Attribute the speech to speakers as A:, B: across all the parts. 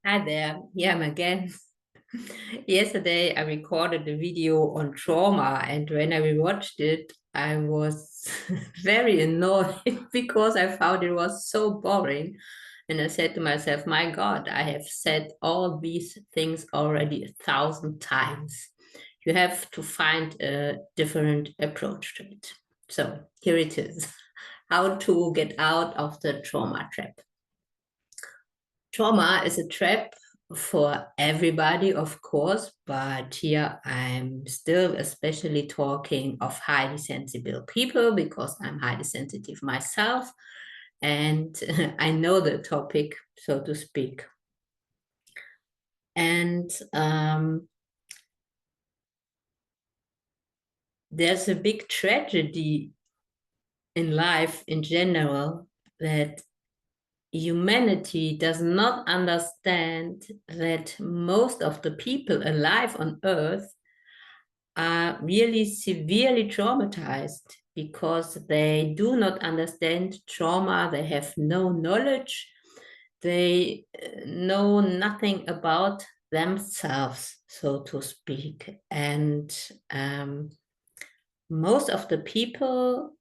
A: Hi there, here I'm again. Yesterday I recorded a video on trauma, and when I rewatched it, I was very annoyed because I found it was so boring. And I said to myself, my God, I have said all these things already 1,000 times. You have to find a different approach to it. So here it is. How to get out of the trauma trap. Trauma is a trap for everybody, of course, but here I'm still especially talking of highly sensible people because I'm highly sensitive myself and I know the topic, so to speak. And there's a big tragedy in life in general that humanity does not understand that most of the people alive on Earth are really severely traumatized because they do not understand trauma, they have no knowledge, they know nothing about themselves, so to speak. And most of the people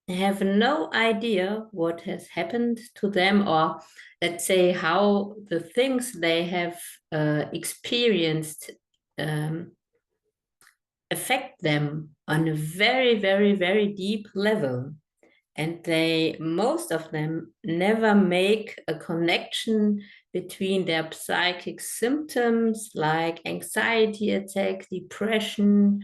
A: have no idea what has happened to them, or let's say how the things they have experienced affect them on a very, very, very deep level. And most of them never make a connection between their psychic symptoms like anxiety attack, depression,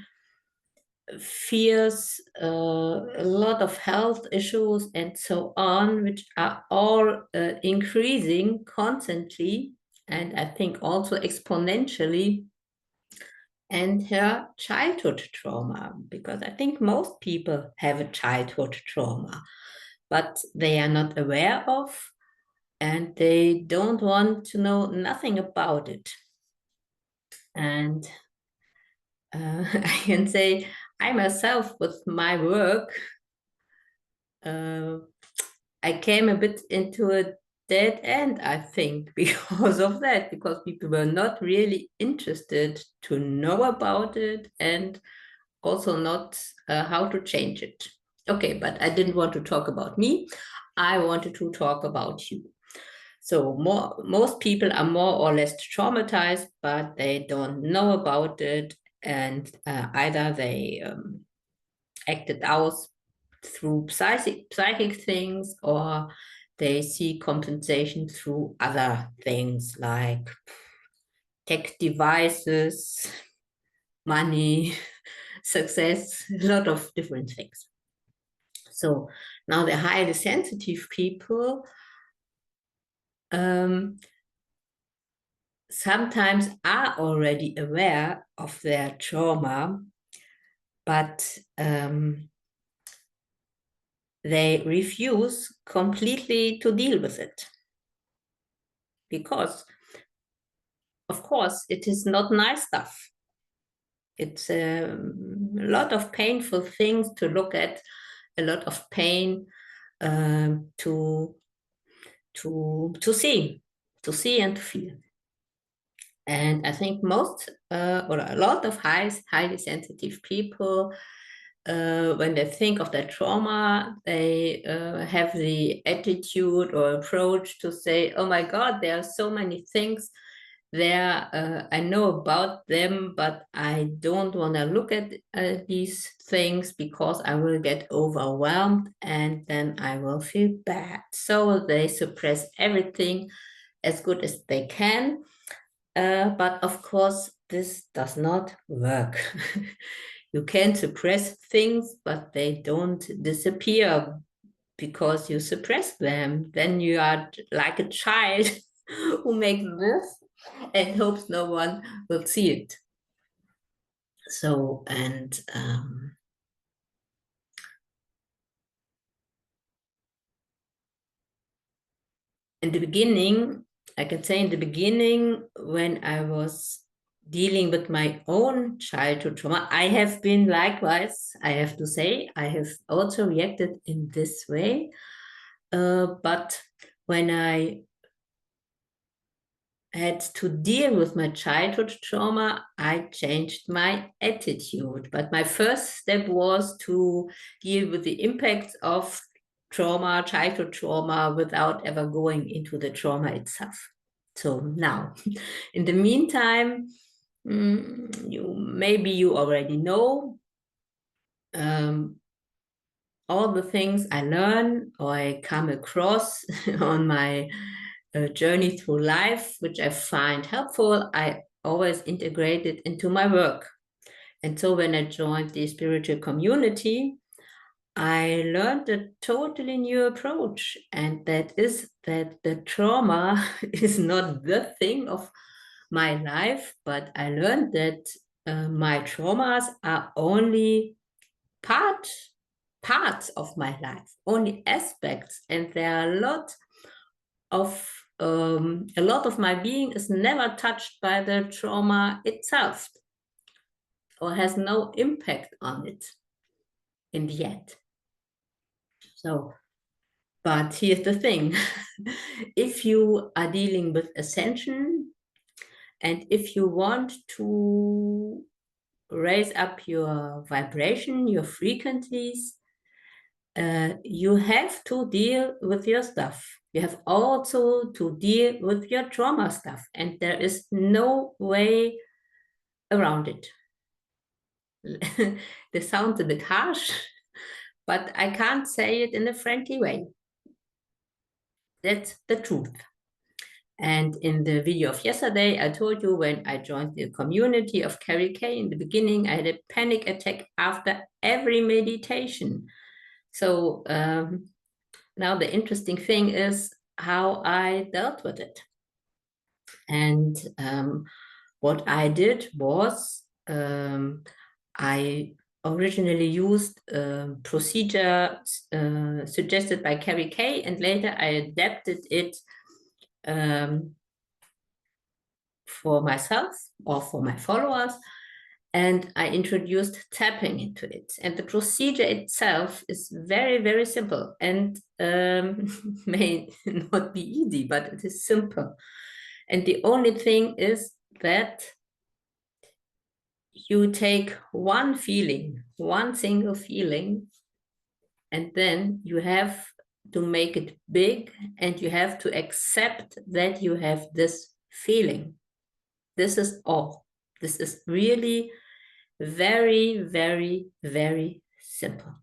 A: fears, a lot of health issues, and so on, which are all increasing constantly, and I think also exponentially, and her childhood trauma, because I think most people have a childhood trauma, but they are not aware of, and they don't want to know nothing about it. And I can say I myself, with my work, I came a bit into a dead end, I think, because of that, because people were not really interested to know about it and also not how to change it. Okay, but I didn't want to talk about me. I wanted to talk about you. So most people are more or less traumatized, but they don't know about it, and either they act it out through psychic things, or they see compensation through other things like tech devices, money, success, a lot of different things. So now the highly sensitive people sometimes are already aware of their trauma, but they refuse completely to deal with it. Because, of course, it is not nice stuff. It's a lot of painful things to look at, a lot of pain to see and to feel. And I think most or a lot of highly sensitive people, when they think of their trauma, they have the attitude or approach to say, oh my God, there are so many things there. I know about them, but I don't want to look at these things because I will get overwhelmed and then I will feel bad. So they suppress everything as good as they can. But of course, this does not work. You can suppress things, but they don't disappear because you suppress them. Then you are like a child who makes this and hopes no one will see it. So, and in the beginning, I can say in the beginning, when I was dealing with my own childhood trauma, I have been likewise, I have to say, I have also reacted in this way. But when I had to deal with my childhood trauma, I changed my attitude. But my first step was to deal with the impact of trauma, childhood trauma, without ever going into the trauma itself. So now, in the meantime, maybe you already know all the things I learn or I come across on my journey through life, which I find helpful, I always integrate it into my work. And so when I joined the spiritual community, I learned a totally new approach. And that is that the trauma is not the thing of my life, but I learned that my traumas are only parts of my life, only aspects, and there are a lot of my being is never touched by the trauma itself or has no impact on it in the end. So, but here's the thing. If you are dealing with ascension and if you want to raise up your vibration, your frequencies, you have to deal with your stuff. You have also to deal with your trauma stuff, and there is no way around it. This sounds a bit harsh, but I can't say it in a friendly way. That's the truth. And in the video of yesterday, I told you when I joined the community of Carrie Kay in the beginning, I had a panic attack after every meditation. So now the interesting thing is how I dealt with it. And what I did was I originally used a procedure suggested by Carrie Kay, and later I adapted it for myself or for my followers. And I introduced tapping into it. And the procedure itself is very, very simple and may not be easy, but it is simple. And the only thing is that you take one feeling, one single feeling, and then you have to make it big and you have to accept that you have this feeling. This is all. This is really very, very, very simple.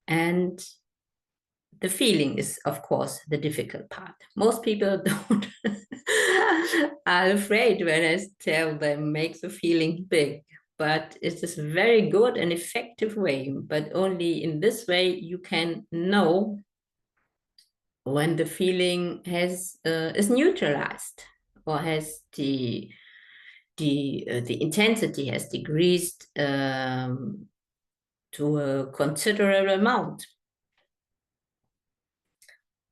A: And the feeling is, of course, the difficult part. Most people don't are afraid when I tell them make the feeling big, but it is a very good and effective way. But only in this way you can know when the feeling has is neutralized or has the intensity has decreased to a considerable amount.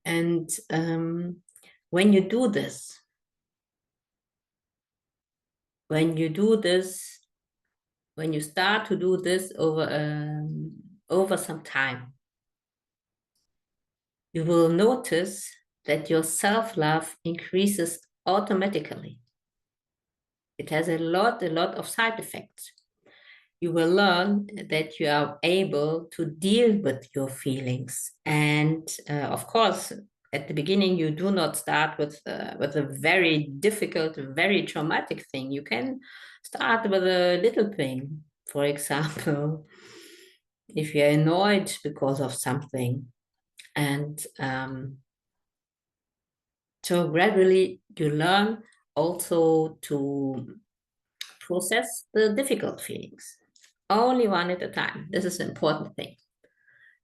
A: And when you do this, when you start to do this over some time, you will notice that your self-love increases automatically. It has a lot of side effects. You will learn that you are able to deal with your feelings. And of course, at the beginning, you do not start with a very difficult, very traumatic thing. You can start with a little thing. For example, if you're annoyed because of something. And so gradually you learn also to process the difficult feelings. Only one at a time. This is an important thing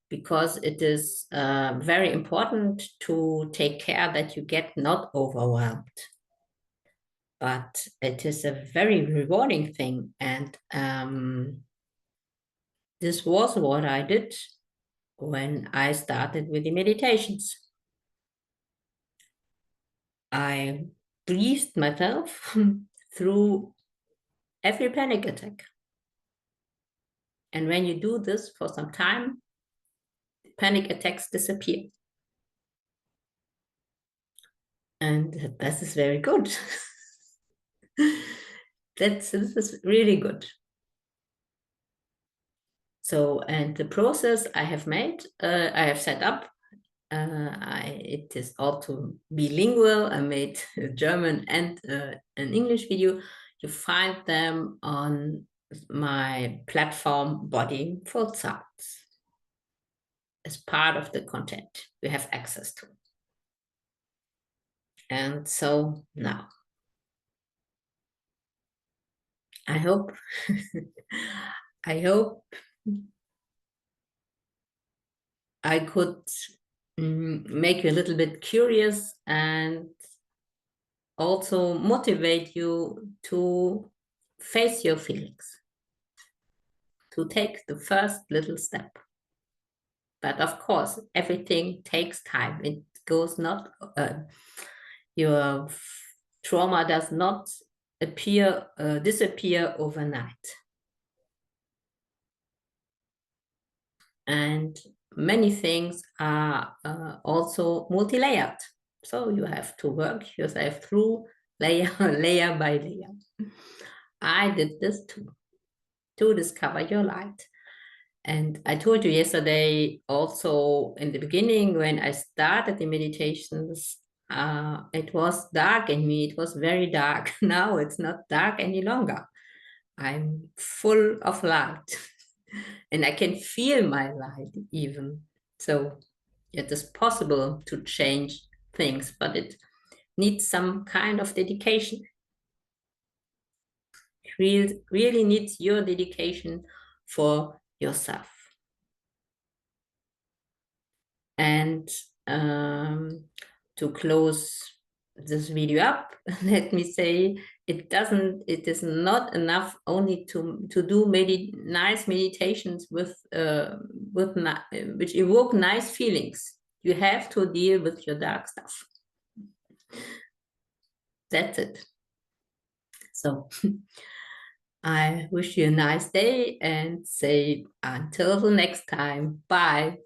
A: because it is very important to take care that you get not overwhelmed. But it is a very rewarding thing. And this was what I did when I started with the meditations. I breathed myself through every panic attack. And when you do this for some time, panic attacks disappear. And this is very good. This is really good. So, and the process I have made, I have set up, it is also bilingual. I made a German and an English video. You find them on my platform Body for Thoughts as part of the content we have access to. And so now, I hope, I hope I could make you a little bit curious and also motivate you to face your feelings, to take the first little step. But of course, everything takes time. It goes not, your trauma does not disappear overnight. And many things are also multi-layered. So you have to work yourself through layer by layer. I did this too, to discover your light. And I told you yesterday also in the beginning when I started the meditations, it was dark in me. It was very dark. Now it's not dark any longer. I'm full of light and I can feel my light even. So it is possible to change things, but it needs some kind of dedication. It really needs your dedication for yourself. And to close this video up, let me say it is not enough only to do nice meditations with which evoke nice feelings. You have to deal with your dark stuff. That's it. So I wish you a nice day and say until the next time. Bye.